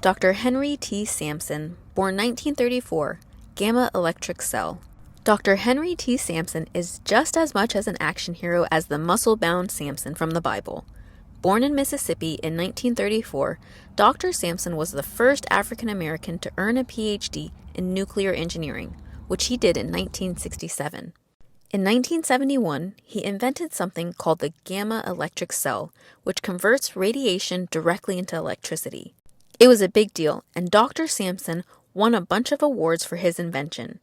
Dr. Henry T. Sampson, born 1934, gamma electric cell. Dr. Henry T. Sampson is just as much as an action hero as the muscle-bound Samson from the Bible. Born in Mississippi in 1934, Dr. Sampson was the first African American to earn a PhD in nuclear engineering, which he did in 1967. In 1971, he invented something called the gamma electric cell, which converts radiation directly into electricity. It was a big deal, and Dr. Sampson won a bunch of awards for his invention.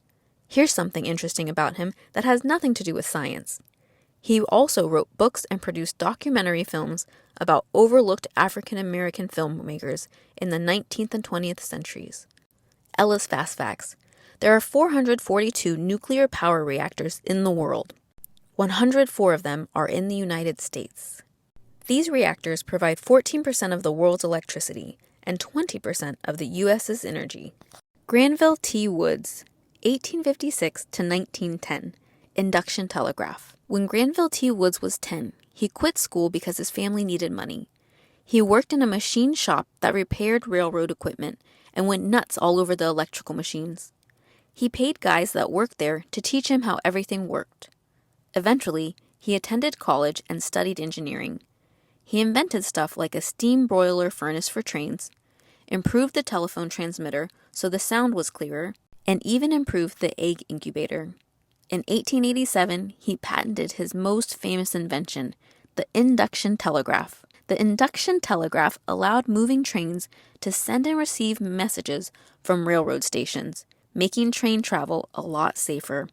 Here's something interesting about him that has nothing to do with science. He also wrote books and produced documentary films about overlooked African American filmmakers in the 19th and 20th centuries. Ella's Fast Facts. There are 442 nuclear power reactors in the world. 104 of them are in the United States. These reactors provide 14% of the world's electricity and 20% of the U.S.'s energy. Granville T Woods, 1856 to 1910, Induction Telegraph. When Granville T Woods was 10, he quit school because his family needed money. He worked in a machine shop that repaired railroad equipment and went nuts all over the electrical machines. He paid guys that worked there to teach him how everything worked. Eventually, he attended college and studied engineering. He invented stuff like a steam broiler furnace for trains, improved the telephone transmitter so the sound was clearer, and even improved the egg incubator. In 1887, he patented his most famous invention, the Induction Telegraph. The Induction Telegraph allowed moving trains to send and receive messages from railroad stations, making train travel a lot safer.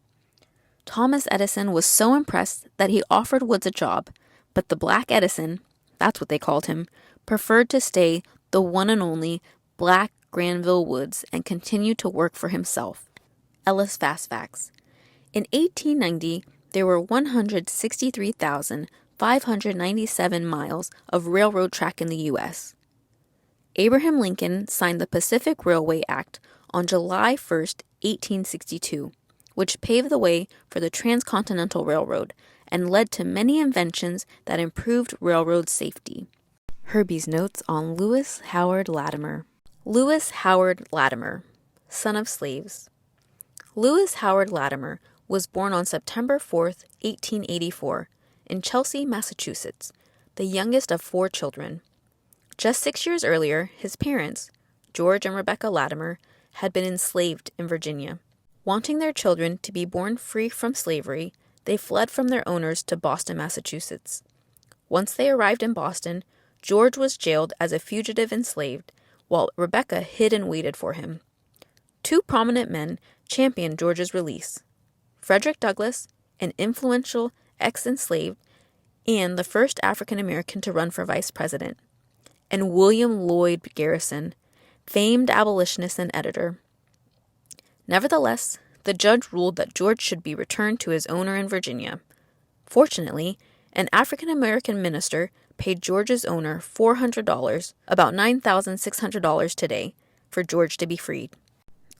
Thomas Edison was so impressed that he offered Woods a job, but the Black Edison, that's what they called him, preferred to stay the one and only Black Granville Woods and continue to work for himself. Ella's Fast Facts. In 1890, there were 163,597 miles of railroad track in the U.S. Abraham Lincoln signed the Pacific Railway Act on July 1, 1862, which paved the way for the Transcontinental Railroad and led to many inventions that improved railroad safety. Herbie's notes on Lewis Howard Latimer. Lewis Howard Latimer, son of slaves. Lewis Howard Latimer was born on September 4, 1884, in Chelsea, Massachusetts, the youngest of 4 children. Just 6 years earlier, his parents, George and Rebecca Latimer, had been enslaved in Virginia. Wanting their children to be born free from slavery, they fled from their owners to Boston, Massachusetts. Once they arrived in Boston, George was jailed as a fugitive enslaved, while Rebecca hid and waited for him. 2 prominent men championed George's release: Frederick Douglass, an influential ex-enslaved and the first African American to run for vice president, and William Lloyd Garrison, famed abolitionist and editor. Nevertheless, the judge ruled that George should be returned to his owner in Virginia. Fortunately, an African American minister paid George's owner $400, about $9,600 today, for George to be freed.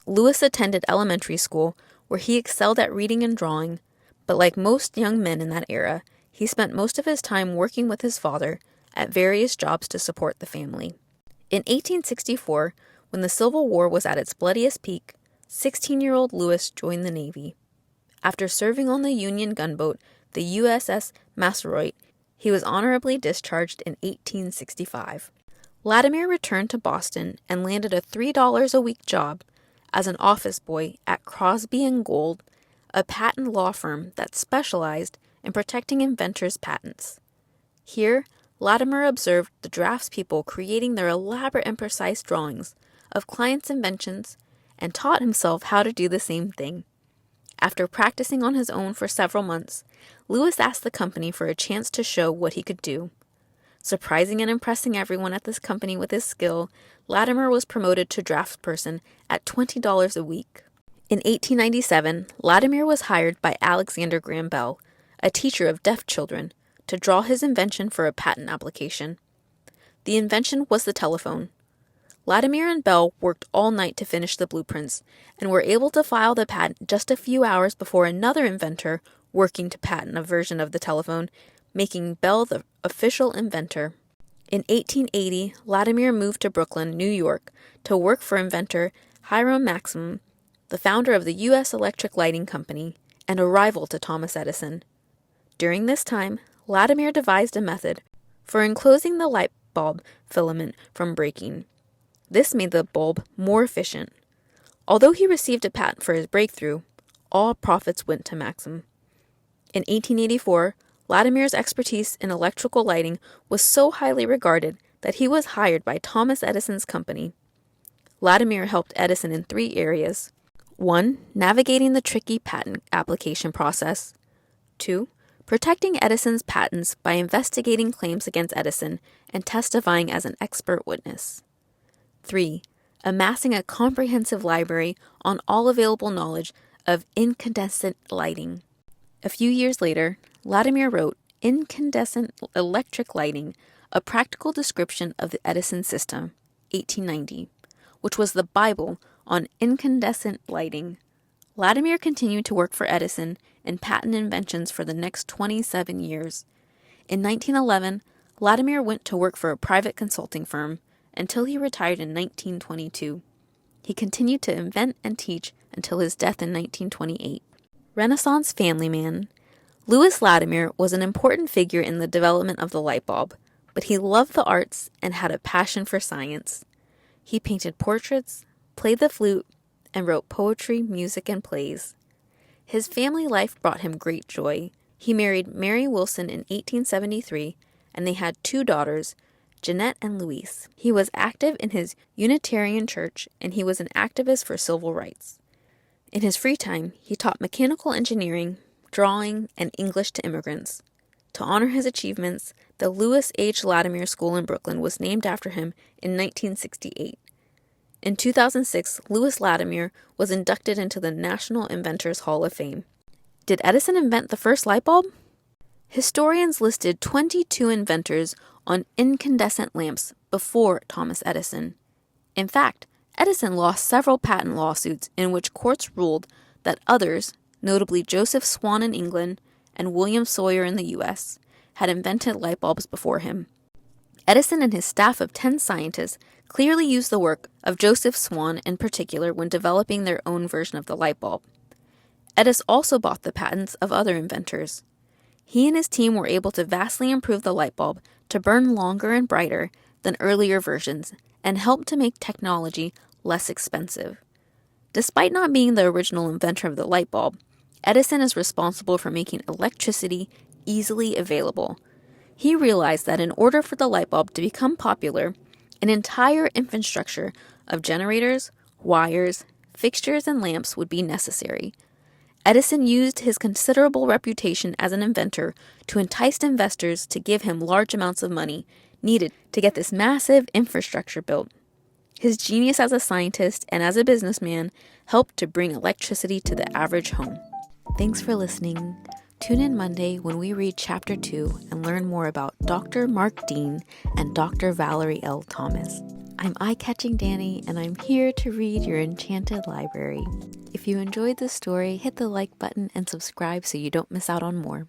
Lewis attended elementary school, where he excelled at reading and drawing, but like most young men in that era, he spent most of his time working with his father at various jobs to support the family. In 1864, when the Civil War was at its bloodiest peak, 16-year-old Lewis joined the Navy. After serving on the Union gunboat, the USS Massaroit, he was honorably discharged in 1865. Latimer returned to Boston and landed a $3 a week job as an office boy at Crosby & Gold, a patent law firm that specialized in protecting inventors' patents. Here, Latimer observed the draftspeople creating their elaborate and precise drawings of clients' inventions and taught himself how to do the same thing. After practicing on his own for several months, Lewis asked the company for a chance to show what he could do. Surprising and impressing everyone at this company with his skill, Latimer was promoted to draftsperson at $20 a week. In 1897, Latimer was hired by Alexander Graham Bell, a teacher of deaf children, to draw his invention for a patent application. The invention was the telephone. Latimer and Bell worked all night to finish the blueprints and were able to file the patent just a few hours before another inventor working to patent a version of the telephone, making Bell the official inventor. In 1880, Latimer moved to Brooklyn, New York, to work for inventor Hiram Maxim, the founder of the U.S. Electric Lighting Company and a rival to Thomas Edison. During this time, Latimer devised a method for enclosing the light bulb filament from breaking. This made the bulb more efficient. Although he received a patent for his breakthrough, all profits went to Maxim. In 1884, Latimer's expertise in electrical lighting was so highly regarded that he was hired by Thomas Edison's company. Latimer helped Edison in 3 areas. 1. Navigating the tricky patent application process. 2. Protecting Edison's patents by investigating claims against Edison and testifying as an expert witness. 3. Amassing a comprehensive library on all available knowledge of incandescent lighting. A few years later, Latimer wrote Incandescent Electric Lighting, a Practical Description of the Edison System, 1890, which was the Bible on incandescent lighting. Latimer continued to work for Edison in patent inventions for the next 27 years. In 1911, Latimer went to work for a private consulting firm until he retired in 1922. He continued to invent and teach until his death in 1928. Renaissance family man, Lewis Latimer was an important figure in the development of the light bulb, but he loved the arts and had a passion for science. He painted portraits, played the flute, and wrote poetry, music, and plays. His family life brought him great joy. He married Mary Wilson in 1873, and they had 2 daughters, Jeanette and Louise. He was active in his Unitarian church, and he was an activist for civil rights. In his free time, he taught mechanical engineering, drawing, and English to immigrants. To honor his achievements, the Lewis H. Latimer School in Brooklyn was named after him in 1968. In 2006, Lewis Latimer was inducted into the National Inventors Hall of Fame. Did Edison invent the first light bulb? Historians listed 22 inventors on incandescent lamps before Thomas Edison. In fact, Edison lost several patent lawsuits in which courts ruled that others, notably Joseph Swan in England and William Sawyer in the U.S., had invented light bulbs before him. Edison and his staff of 10 scientists clearly used the work of Joseph Swan in particular when developing their own version of the light bulb. Edison also bought the patents of other inventors. He and his team were able to vastly improve the light bulb to burn longer and brighter than earlier versions and help to make technology less expensive. Despite not being the original inventor of the light bulb, Edison is responsible for making electricity easily available. He realized that in order for the light bulb to become popular, an entire infrastructure of generators, wires, fixtures, and lamps would be necessary. Edison used his considerable reputation as an inventor to entice investors to give him large amounts of money needed to get this massive infrastructure built. His genius as a scientist and as a businessman helped to bring electricity to the average home. Thanks for listening. Tune in Monday when we read Chapter 2 and learn more about Dr. Mark Dean and Dr. Valerie L. Thomas. I'm Eyecatching Dani, and I'm here to read your enchanted library. If you enjoyed this story, hit the like button and subscribe so you don't miss out on more.